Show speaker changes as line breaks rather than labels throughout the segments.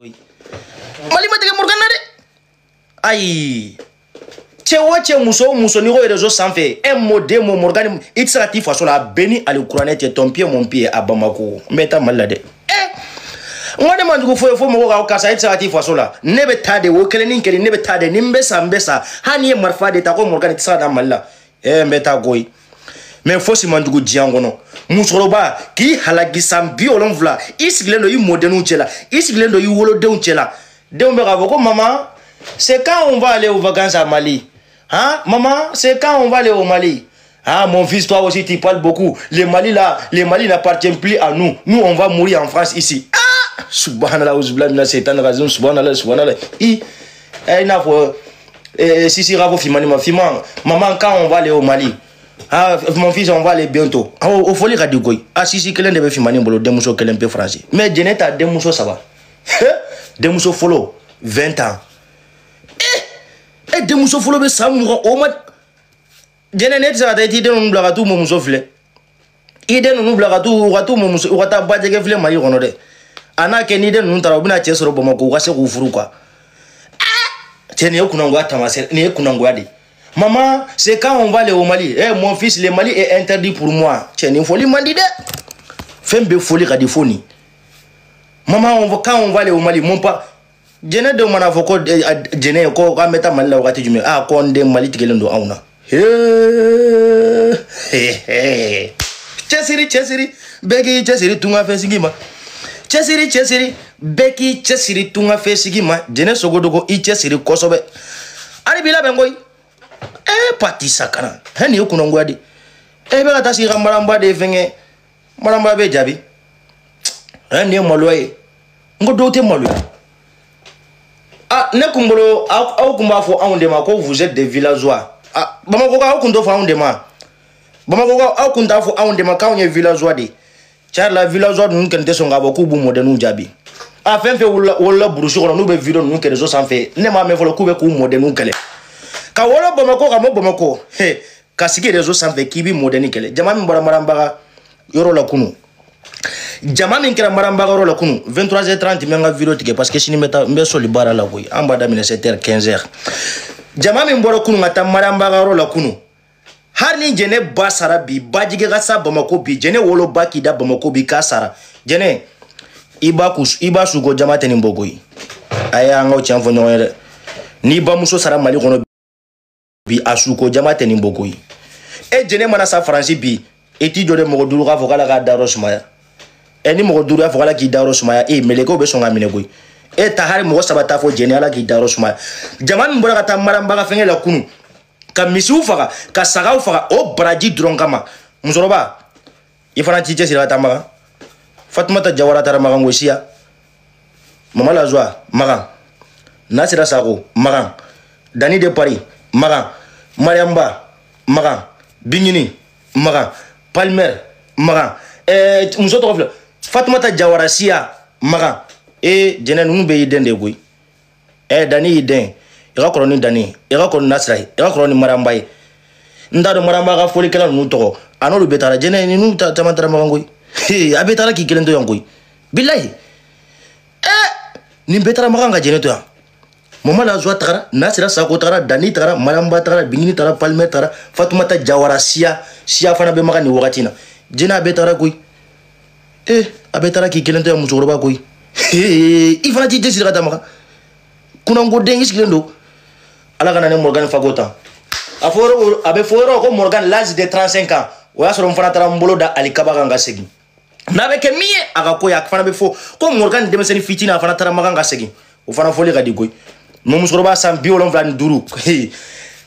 Mali mateke Morgan de. Aïe. Tchewa muso ni go réseau sans fait. Un mot de mot Morgan itserati façon la béni à le couronner ton pied mon pied à Bamako. Meta malade. On demande ko fo mo ga ka sa itserati façon la. Nebe tade wo keleni kele nebe tade nimbesa mbesa. Hani marfa de ta ko Morgan itsa na malla. Meta goy. Mais faut si mandugo diangono. Musoroba ki halagi sambi olonvla. Isiglendo yi modenu chela. Isiglendo yi wolo de unchela. De on verra ko maman, c'est quand on va aller aux vacances à Mali. Hein maman, c'est quand on va aller au Mali. Ah mon fils, toi aussi tu parles beaucoup. Les Mali n'appartiennent plus à nous. Nous on va mourir en France ici. Ah subhanallah uzbillah satan razum subhanallah subhanallah. Si ravo fimani ma fiman. Maman quand on va aller au Mali. Ah mon fils on va aller bientôt. Ah au folie radikoy. Ah si kelen de fimani bolo demuso kelen pe français. Mais Jeneta demuso ça va. Demuso follow 20 ans. Demuso follow be samoura o mat. Jenenet ça ta ti den blaga tout momuso fle. Iden nu blaga tout ratu momuso rata badege fle mali rono de. Ana ke ni den nu tara obina chesoro bomako wase ko furu quoi. Tene yokunango atamase ne yokunango ade. Maman, c'est quand on va aller au Mali. Mon fils, le Mali est interdit pour moi. Tiens, une folie m'a dit. Fais une folie radiophonique. Maman, quand on va aller au Mali, mon père, je n'ai de mon avocat, je n'ai pas mettre mal là au raté du mieux. Ah, quand on est Mali, tu es là, on a. Chessiri, Becky, Chessiri, tu m'as fait sigima. Chessiri, Becky, Chessiri, tu m'as fait sigima. Je n'ai sogodogo, i Chessiri, Kosobe. Allez, bila bengoy. Pati sakana. Hani yokunongo adi. Bela tasi maramba de fenge. Maramba be jabi. Hani molwe. Ngodote molwe. Ah, nekumbolo au kumba fo aundema ko vous êtes des villageois. Ah, bamako ka okundo fo aundema. Bamako ka okunda fo aundema ka onye villageois de. Char la villageois nun kente songa boku bu modenu jabi. Ah, fenfe wala burushi ko no be video nun kene so sanfe. Ne ma me fo ko be ku modenu kele. Ka wolo bomako ka mo bomako he kasiki rezo sanfe kibi moderni kele jama min bora maramba yoro la kunu jama min kira maramba yoro la kunu 23h30 menga video tike parce que sini meta mbe soli bara la boy amba da 7h15h jama min bora kunu ngata maramba yoro la kunu har ni jene basara bi bajige ga sa bomako bi jene wolo baki da bomako bi kasara jene iba sugo jama teni mbogoyi aya ngo chanfo nyoyele ni ba muso sara mali kono bi asuko jamate ni mbokoyi jene mana sa franci bi eti jode mo duru ka fokala ka daro sumaya ni mo duru fokala ki daro sumaya meleko be songa minegoyi tahari mo sabata fo jene ala ki daro sumaya jaman mbora ka tamaramba ka fengela kunu ka misiu faka ka saga faka o braji dronkama muzoroba ifana tije sira tamaka Fatmata Jawara tara magan wesiya mama la joie magan Nasira Sako magan Dani de Paris magan Mariamba magan Bignini magan Palmer magan musoto Fatmata Jawara siya magan jene nunu be yiden de goy Dani yiden ira koroni Dani ira koroni Nasira ira koroni Maramba ndado Maramba ga foli kala nunu to anolu betara jene nunu tamantara magan goy abetara ki kelendo yangoy billahi ni betara magan ga jene to ya Mama la joie tara Nasira Sako tara Dani tara Maramba tara Bingini tara Palmer tara Fatoumata Jawara siya fana be magani wakatina jena betara koy abetara ki kelento ya musoroba koy ifana ti desira tamaka kuna ngo dengis kelendo ala kana ne Morgan Fagota aforo abe foro ko Morgan l'âge de 35 ans waya soro mfana tara mbolo da alikaba nga segi na be ke miye aga koya fana be fo ko Morgan demeseni fitina fana tara maganga segi o fana foli ga di koy Momusoroba san biolon vlan duru.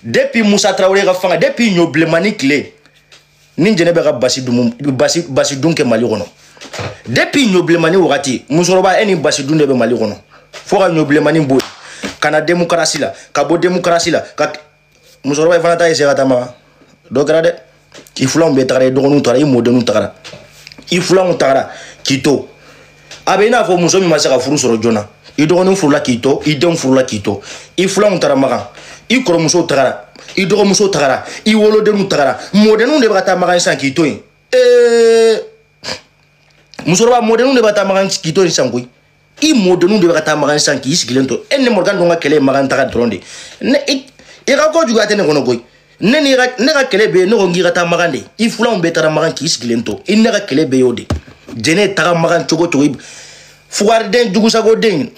Depuis Moussa Traoré ga fanga depuis Nyoblemani clé. Ninjene be ga basi dunke Mali rono. Depuis Nyoblemani wakati Musoroba eni basi dunde be Mali rono. Fora Nyoblemani boy. Kana démocratie la, ka bo démocratie la. Ka Musoroba fana ta ese gatama. Do grade ki fulan be tare do nu tara i modenu tara. I fulan tara kito. Abena fo musomi masaka furu soro jona. I dogonu furula kito, I den furula kito. I fulan tara magan. I koromuso tagara. I dogomuso tagara. I wolodenu tagara. Modenu de bata magan san kito yin. Musoroba modenu de bata magan kito yin sangoy. I modenu de bata magan san ki sigilen to en Morgan donga kele magan ta dronde ne i ga ko juga tene kono goy ne ni ga kele be no ngi ta magan de I fula on betara magan ki sigilen to in ne ga kele be yode jene ta magan chogo to fuar den dugu sago den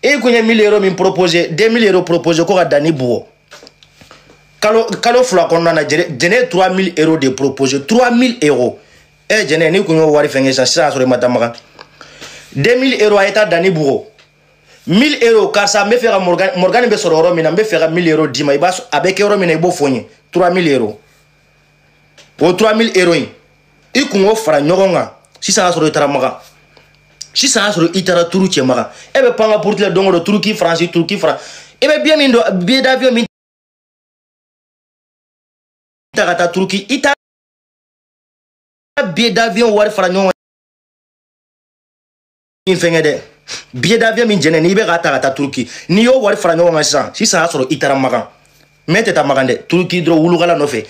e ko nya 1000 euros min proposer 2000 euros proposer ko ga dani buo kalo fula kono na jene 3000 euros de proposer 3000 euros e jene ni ko nyo wari fenge sa so re mata magan 2000 euros a été dani bureau 1000 euros car ça me fait Morgan be soro euro mina me fait 1000 euros dima iba avec euro mina ibo fonye 3000 euros o 3000 euros I kungo fara nyogonga si ça soro itara maga si ça soro itara turu che maga e be panga pour le dongo de Turquie France Turquie France e be bien mindo billet d'avion min ta Turquie ita billet d'avion war fara nyonga fenge de billet d'avion min jene ni be gata Turquie ni yo wari fara nyonga si ça soro itara magan mete ta magan de Turquie dro wulugala no fe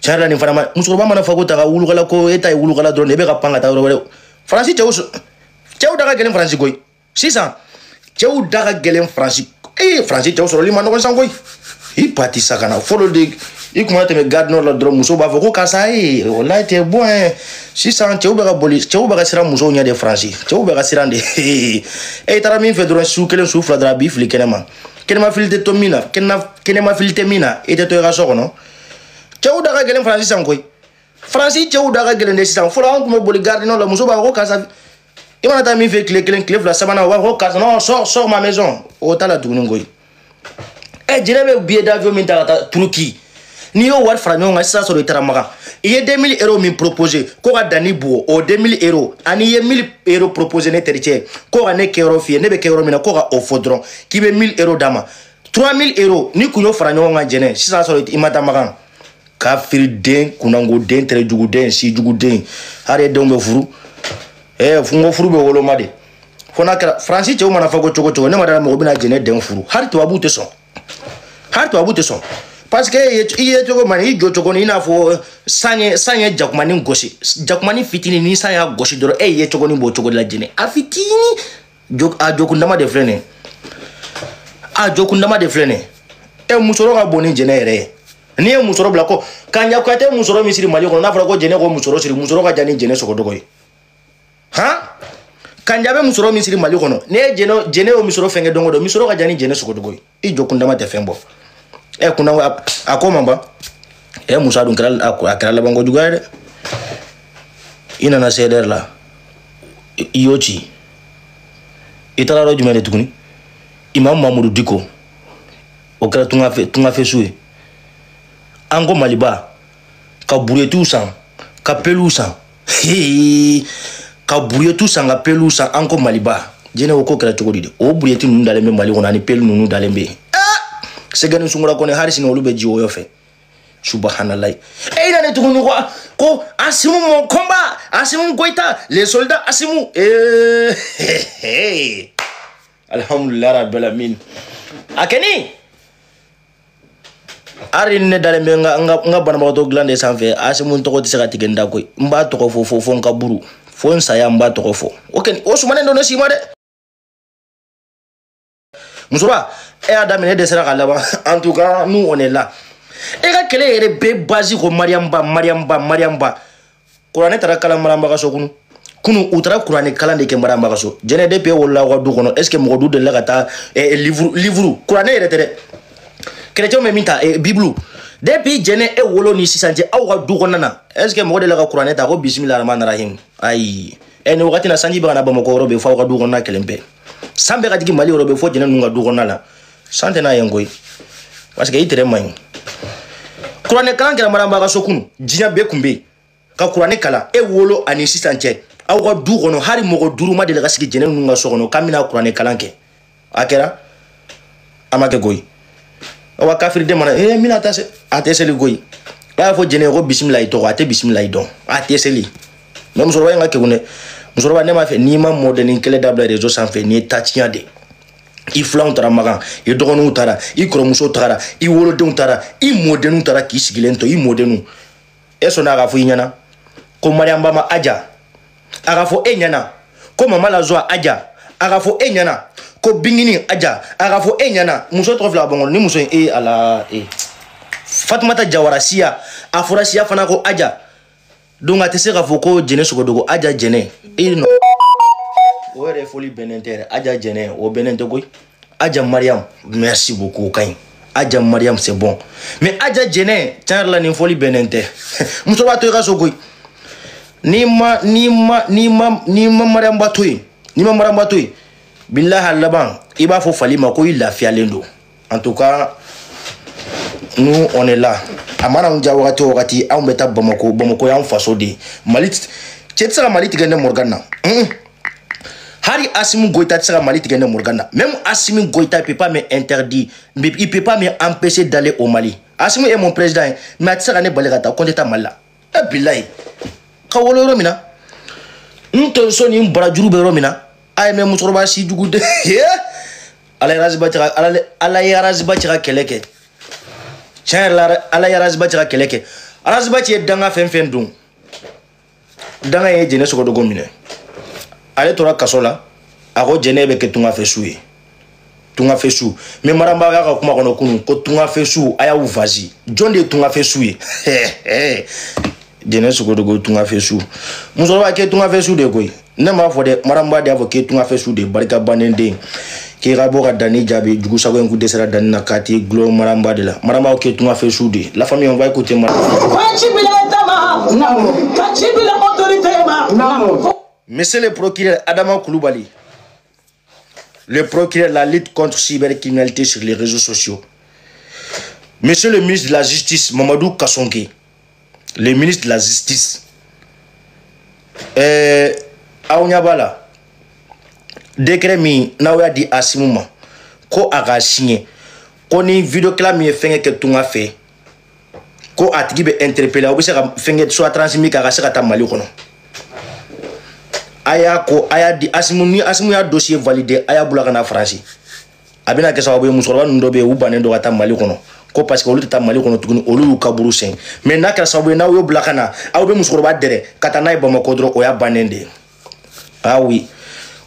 la ni fara muso ba mana fago ta wulugala ko eta wulugala dro ne be ga panga ta ro France cew daga gelen France goy si ça cew daga gelen France France cew soro lima no sangoy I parti sakana follow de I kuma te me garde no la dro muso ba foko kasa wallahi te bon si ça cew be ga boli cew be ga sira muso nya de France cew be ga sira de tara min fe dro su kelen su fla dra bi fli kenema filite to mina kenema filite mina te to ga soko no cew daga gelen France sangoy France cew daga gelen de sisan folo an kuma boli garde no la muso ba ko kasa imana ta min fe klen fla sabana wa ko kasa no sors ma maison o tala tugunu ngoy jene billet d'avion min ta Turquie ni yo war fra nyonga sa so do itara maga iye 2000 euros min proposer ko ga dani buo o 2000 euros ani ye 1000 euros proposer ne terche ko ga ne kero fie ne be kero mina ko ga ofodron ki be 1000 euros dama 3000 euros ni kunyo fra nyonga jene si sa so imata maga ka firi den kunango den tere jugu den si jugu den are den be furu fungo furu be wolo made fona kra France che mana fago chogo ne madara mo bina jene den furu har to abute son parce que iye chogo mani jo chogo ni na fo sanye jakumani goshi jakumani fitini ni sanya goshi doro ye chogo ni bo chogo la jene a fitini jokundama de flene musoro ga boni jene re ni musoro blako kanya ko ate musoro misiri mali ko na fara ko jene ko musoro siri musoro ga jani jene soko dogoy kanya be musoro misiri mali ko no ne jene o musoro fenge dongo do musoro ga jani jene soko dogoy I jokundama de fembo kuna akoma ba musa dun kral akra la bango jugare ina na seder la iyochi itara ro jumene tukuni imam Mamadou Diko o kra tunga fe suwe ango maliba ka buretu san ka pelusa ka buretu san ka pelusa ango maliba jene o ko kra chogodi de o buretu nunu dalembe mali wona ni pelu nunu dalembe segani sungura kone harisi no lube jiwo yofe subhanallah ina ne tukunu ko asimu mon combat asimu goita les soldats asimu alhamdulillah rabbil alamin akeni arin ne dalembe nga bana ba to glande sanfe asimu to ko tisaka tigenda ko mba to ko fo nka buru fo nsaya mba to ko fo okeni o sumane ndo no sima de musura Adam de sera là-bas. En tout cas, nous on est là. Et quand quel est le basique au Mariamba. Kurane tara kala maramba kaso kunu utara kurane kala de ke maramba kaso. Jene de pe wala wa du kono. Est-ce que mo du de la gata livre kurane retere. Chrétien me minta bible. Depuis jene e wolo ni sisanje aw du konana. Est-ce que mo de la kurane ta ko bismillahir rahmanir rahim. Ai. En wakati na sanji bana ba mo ko robe fa wa du konna kelembe. Sambe ga digi mali robe fo jene nunga du konna sante na yengoy parce que itere may kurane kala ngira maramba ga sokunu jinya be kumbe ka kurane kala e wolo ani sisanje aw ga du kono hari mo go duruma de la sigi jene nunga sokono kamina kurane kala nke akera amake goy wa kafir de mana mina tase ateseli goy ba fo jene go bismillah to ate bismillah don ateseli même so wa nga ke gune musoro ba ne ma fe ni ma modeni kele dabla réseau sans fe ni tatinya de I flan tara magan I dogonu tara I kromuso tara I wolodon tara I modenu tara ki sigilento I modenu eso na ga fu nyana ko mariamba ma aja aga fo enyana ko mama la joie aja aga fo enyana ko bingini aja aga fo enyana muso to fla bongo ni muso e ala e Fatmata Jawara siya afura siya fana ko aja donc atese ga fo ko jene sogodogo aja jene e no ore foli benentere aja jene o benente koy aja Mariam merci beaucoup kay aja Mariam c'est bon mais aja jene charla ni foli benente muso ba to ga so koy ni ma Mariam batoy ni ma Mariam batoy billahi laban iba fo falima ko il la fialendo en tout cas nous on est là amana on jawati wakati on beta Bamako ya faso de malit chetsa malit gende morgana Hari Assimi Goïta tsara Mali tigene morgana même Assimi Goïta peut pas me interdire il peut pas me empêcher d'aller au Mali. Assimi est mon président mais tsara ne balegata konta malla e billahi kawolo romina nto soni mbarajuru be romina ay me musoroba si jugude ala yarazba tira keleke ala yarazba tira keleke arazba ti danga fen dun danga ye jene soko dogo mine ale tora kasola ako jene be ke tunga fesuye tunga fesu me maramba ya kuma kono kunu ko tunga fesu aya uvazi jonde tunga fesuye jene soko dogo tunga fesu musoroba ke tunga fesu de koy ne ma fo de maramba de avo ke tunga fesu de barika banende ke rabo ka dani jabe jugu sago en ku desera dani na kati glo maramba de la maramba ke tunga fesu de la famille on va écouter maramba Monsieur le procureur Adama Koulibaly, le procureur de la lutte contre cybercriminalité sur les réseaux sociaux. Monsieur le ministre de la Justice, Mamadou Kassonké, le ministre de la Justice, Aounyabala, décret mi naouya di Asimouma, ko aga signé, ko ni vidéo clame mi fenge ke tunga fait, ko atigi be interpellé, ou se fenge soit transmis ka se ta Mali kono. Aya di Asimu ya dossier validé aya bulaka na France abina ke sababu musoro ndo be ubane ndo kata Mali kono ko parce que olu ta Mali kono tuguni olu ka buru sen mais na ka sababu na yo bulaka na awu be musoro ba dere kata na Bamako dro o ya banende ah oui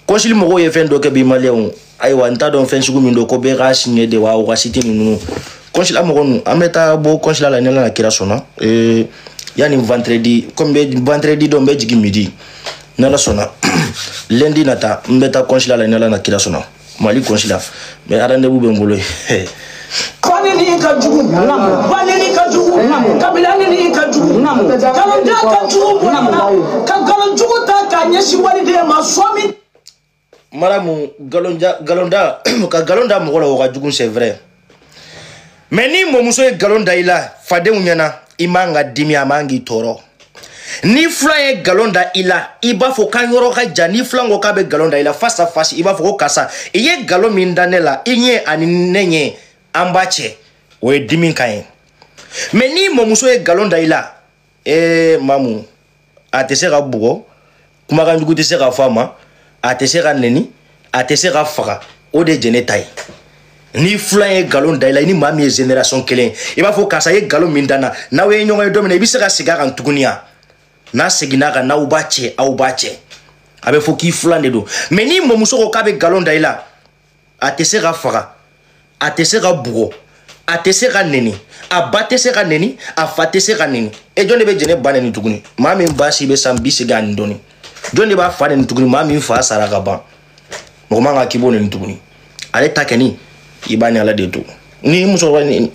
ko shili mo ye fen do ke bi Malion ay wa nta don fen sugu mindo ko be ga signé de wa o siti nunu consul amonu ameta bo consul la nela na kira sona yani vendredi comme vendredi do be jigi midi nala sona lundi nata mbeta consulat la nala na kila sona Mali consulat mais rendez-vous be ngolo kwani ni ka jugu kwani ni ka jugu kabila ni ka jugu kalonda ka jugu ka galonjugu ta ka nyeshi wali de maswami maramu galonda ka galonda mo ko ka jugu c'est vrai mais ni mo muso e galonda ila fade unyana imanga dimi amangi toro ni flan galonda ila iba fo kanyoro ka jani flango ka be galonda ila face à face iba fo kasa iye galo mindanela inye aninenye ambache we dimin kayen mais ni momuso e galonda ila mamu atese ka bugo kuma kan jugu tese ka fama atese ka neni atese ka faka o de jene tay ni flan galonda ila ni mami génération kelen iba fo kasa ye galo mindana na we nyongo domine ibisa ka siga kan tukunia na seginaka na ubache au bache abe foki flande do mais ni momuso ko kabe galonda ila atesera fara atesera bugo atesera neni abatesera neni afatesera neni e jonde be jene baneni tuguni mami mbasi be sambisi ga ndoni jonde ba fa neni tuguni mami fa saraka ba mo manga kibone ni tuguni ale takeni ibani ala de to ni muso wa ni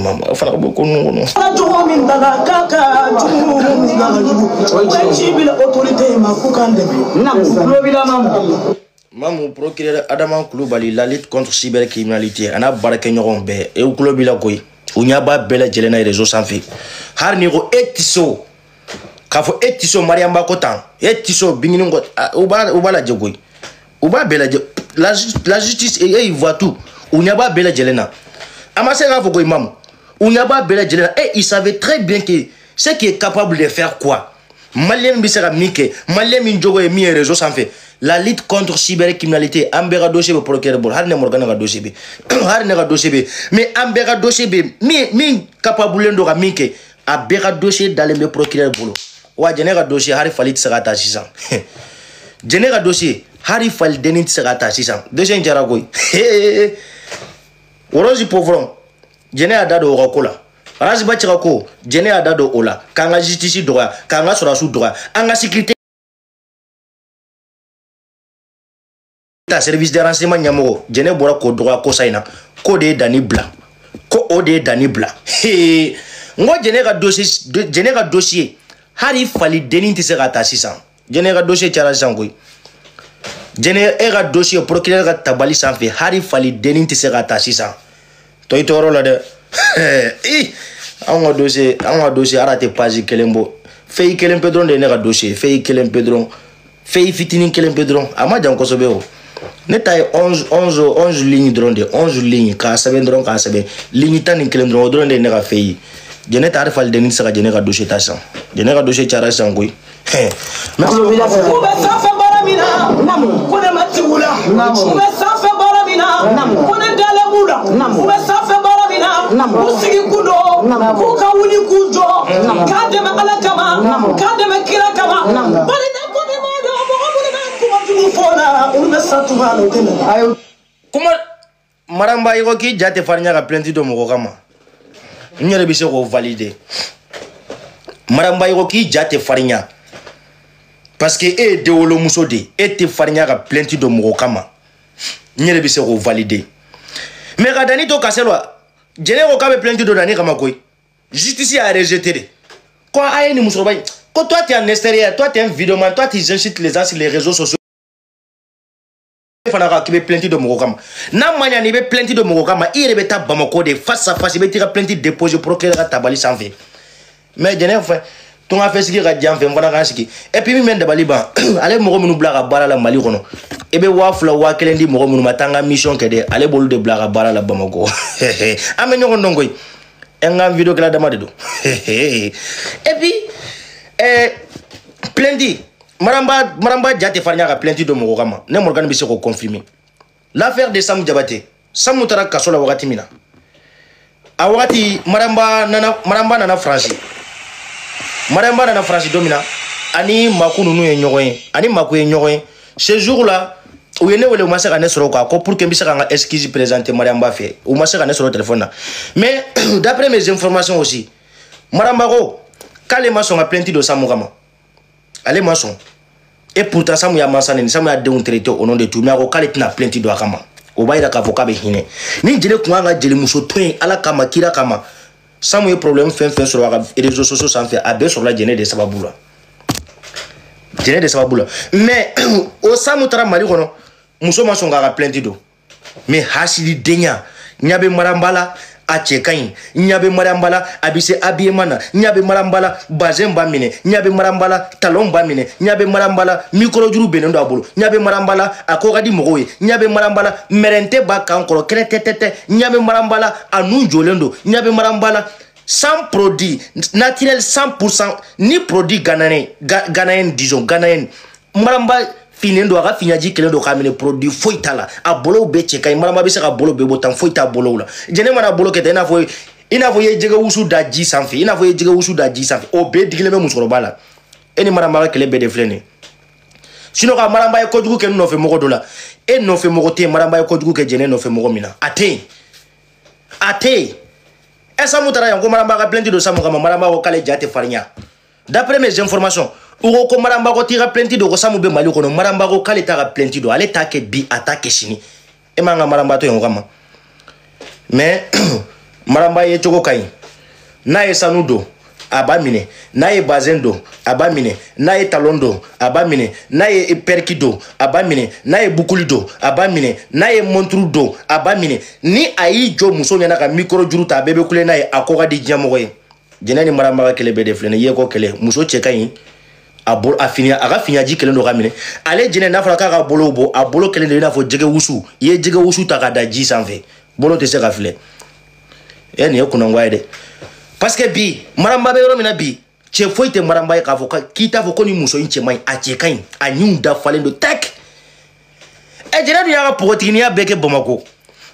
mama fala ko ko no to min daga kaka mamu procureur Adama Koulibaly la lutte contre cybercriminalité ana barake ñogon be e Koulibaly koy unyaba bela jelena réseau sans fait har ni ko etiso kafo etiso Mariamba kotan etiso bingini ngot uba la jegoy uba bela la justice et il voit tout unyaba bela jelena amase rafo ko imam unyaba bela jelena et il savait très bien que ce qui est capable de faire quoi malien bisera mike malien minjogo et mi réseau sans fait la lutte contre cybercriminalité ambera dossier be procureur bol harne morgana ga dossier be harne ga dossier be mais ambera dossier be mi capable ndo ga mike abera dossier dans le procureur bolo wa jene ga dossier har falit sera ta 600 jɛnɛ ka dossier hari falideni tɛ se ka ta sisan dossier in cayara koyi Rose pauvron jɛnɛ y'a da don o ka ko la Raziba cɛ ka ko jɛnɛ y'a da don o la k'an ka justice dɔgɔya k'an ka sɔrɔdasiw dɔgɔya an ka sécurité ta service de renseignement ɲɛmɔgɔ jɛnɛ bɔra k'o dɔgɔya ko sa in na ko de ye Dani bila ko o de ye Dani bila n ko jɛnɛ ka dossier hari falideni tɛ se ka ta sisan jɛnɛ ka dossier cayara sisan koyi jɛnɛ e ka dossier procureur ka tabali sanfɛ hari falideni tɛ se ka ta sisan tɔ i tɔɔrɔ la dɛ anw ka dossier ara tɛ page kelen bɔ fɛyi kelen pe dɔrɔn de ye ne ka dossier fɛyi kelen pe dɔrɔn fɛyi fitinin kelen pe dɔrɔn a ma jan kosɛbɛ o ne ta ye 11 lignes dɔrɔn de 11 lignes k'a sɛbɛn dɔrɔn k'a sɛbɛn ligne 11 dɔrɔn o dɔrɔn de ye ne ka fɛyi jɛnɛ ta hari falideni tɛ se ka jɛnɛ ka dossier ta sisan jɛnɛ ka dossier cayara sisan koyi kuma Maramba i ko k'i ja tɛ farinya ka plainte dɔ mɔgɔ kama n yɛrɛ bɛ se k'o valider Maramba i ko k'i ja tɛ farinya parce que e ye denwolomuso de e tɛ farinya ka plainte dɔ mɔgɔ kama n yɛrɛ bɛ se k'o valider mais ka Dani to kase la jɛnɛ ko k'a bɛ plainte dɔ Dani kama koyi justice y'a rejeté de ko a ye nin musokɔrɔba in ko toi tu es en extérieur toi tu es un vidéoman toi tu incites les gens sur les réseaux sociaux fana ka k'i bɛ plainte dɔ mɔgɔ kama n'a ma ɲa n'i bɛ plainte dɔ mɔgɔ kama i yɛrɛ bɛ taa Bamako de face à face i bɛ t'i ka plainte déposer procureur ka tabali sanfɛ mais jɛnɛ fɛ tunga fɛ sigi ka jan fɛ n fana k'an sigi et puis min bɛ dabali ban ale mɔgɔ minnu bila ka baara la Mali kɔnɔ i bɛ 2000 2000 di mɔgɔ minnu ma taa n ka mission kɛ dɛ ale b'olu de bila ka baara la Bamako an bɛ ɲɔgɔn dɔn koyi n ka video kɛla dama de don et puis plainte Maramba ja tɛ farinya ka plainte dɔ mɔgɔ kama ne Morgan bɛ se k'o confirmer l'affaire de Sam Diabaté Samu taara kaso la wagati min na a wagati Maramba nana France don min na ani Maku ninnu ye ɲɔgɔn ye ani Maku ye ɲɔgɔn ye ce jour là u ye ne wele u ma se ka ne sɔrɔ quoi ko pour que n bɛ se ka n ka excuse présenter Maramba fɛ u ma se ka ne sɔrɔ téléphone na mais d'après mes informations aussi Maramba ko k'ale ma sɔn ka plainte dɔ Samu kama ale ma sɔn et pourtant Samu y'a mansa neni Samu y'a denw traité au nom de tout mais a ko k'ale tɛna plainte dɔ a kama o b'a yira k'a fɔ k'a bɛ hinɛ ni jɛnɛ kun kan ka jelimuso to yen Ala kama kira kama Samu ye problème fɛn fɛn sɔrɔ a ka réseaux sociaux sanfɛ a bɛɛ sɔrɔla jɛnɛ de sababu la mais o Samu taara Mali kɔnɔ muso ma sɔn k'a ka plainte dɔ mais hasidenya ɲa bɛ Maramba la a cɛ ka ɲi ɲa bɛ Maramba la a bɛ se habillement na ɲa bɛ Maramba la bazin b'a minɛ ɲa bɛ Maramba la talon b'a minɛ ɲa bɛ Maramba la micro juru bɛnnen don a bolo ɲa bɛ Maramba la a ko ka di mɔgɔw ye ɲa bɛ Maramba la mɛrɛntɛ b'a kan kɔrɔ kɛrɛ tɛtɛtɛ ɲa bɛ Maramba la a nun jɔlen don ɲa bɛ Maramba la sans produit naturel 100% ni produit ghanéen disons ghanéen Maramba finen do a ka fiɲaji kelen do k'a minɛ produit foyi t'a la a bolow bɛɛ cɛ ka ɲi Maramba bɛ se ka bolo bɛɛ bɔ tan foyi t'a bolow la jɛnɛ mana bolo kɛ tan i n'a fɔ i ye jɛgɛ wusu da ji sanfɛ o bɛɛ digilen bɛ musokɔrɔba la e ni Maramba ka kɛlɛ bɛɛ de filɛ nin ye sinon ka Maramba ye kojugu kɛ n nɔfɛ mɔgɔ dɔ la e nɔfɛ mɔgɔ tɛ yen Maramba ye kojugu kɛ jɛnɛ nɔfɛ mɔgɔ min na a tɛ yen e Samu taara yan ko Maramba ka plainte do Samu kama Maramba ko k'ale ja tɛ farinya d'après mes informations u ko Maramba ko t'i ka plainte do ko Samu bɛ Mali kɔnɔ Maramba ko k'ale t'a ka plainte do ale t'a kɛ bi a t'a kɛ sini e m'an ka Maramba to yen o kama mais Maramba ye cogo ka ɲi n'a ye sanu don a b'a minɛ n'a ye bazin don a b'a minɛ n'a ye talon don a b'a minɛ n'a ye perki don a b'a minɛ n'a ye bukuli don a b'a minɛ n'a ye montre don a b'a minɛ ni a y'i jɔ muso ɲɛna ka micro juru ta a bɛɛ bɛ kule n'a ye a ko ka di diɲɛmɔgɔ ye jɛnɛ ni Maramba ka kɛlɛ bɛɛ de filɛ nin ye i ye ko kɛlɛ muso cɛ ka ɲi a ka fiɲaji kelen do ka minɛ ale jɛnɛ n'a fɔra k'a ka bolo bɔ a bolo kelen de i n'a fɔ jɛgɛ wusu i ye jɛgɛ wusu ta ka da ji sanfɛ bolo tɛ se ka filɛ nin ye kunangoya ye dɛ parce que bi Maramba bɛ yɔrɔ min na bi cɛ foyi tɛ Maramba ye k'a fɔ k'i t'a fɔ ko ni muso in cɛ man ɲi a cɛ ka ɲi a ɲinw dafalen don tɛk jɛnɛ dun y'a ka pɔgɔtiginiya bɛɛ kɛ Bamako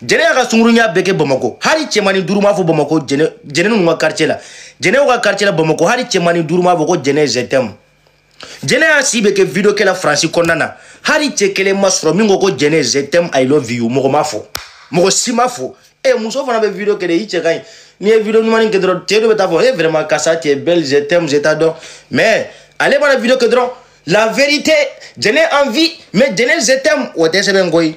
jɛnɛ y'a ka sunkuruya bɛɛ kɛ Bamako hali cɛmanni duuru m'a fɔ Bamako jɛnɛ ninnu ka quartier la jɛnɛw ka quartier la Bamako hali cɛmanni duuru m'a fɔ ko jɛnɛ je t'aime jɛnɛ y'a si bɛ kɛ video kɛ la faransi kɔnɔna na hali cɛ kelen ma sɔrɔ min ko jɛnɛ je t'aime I love you mɔgɔ ma fɔ mɔgɔ si ma fɔ muso fana bɛ video kɛ dɛ i cɛ ka ɲi n'i ye video ɲuman kɛ dɔrɔn cɛ dɔ bɛ taa fɔ vraiment karisa tu es belle je t'aime je t'adore mais ale mana video kɛ dɔrɔn la vérité jɛnɛ envie mais jɛnɛ je t'aime o tɛ sɛbɛn koyi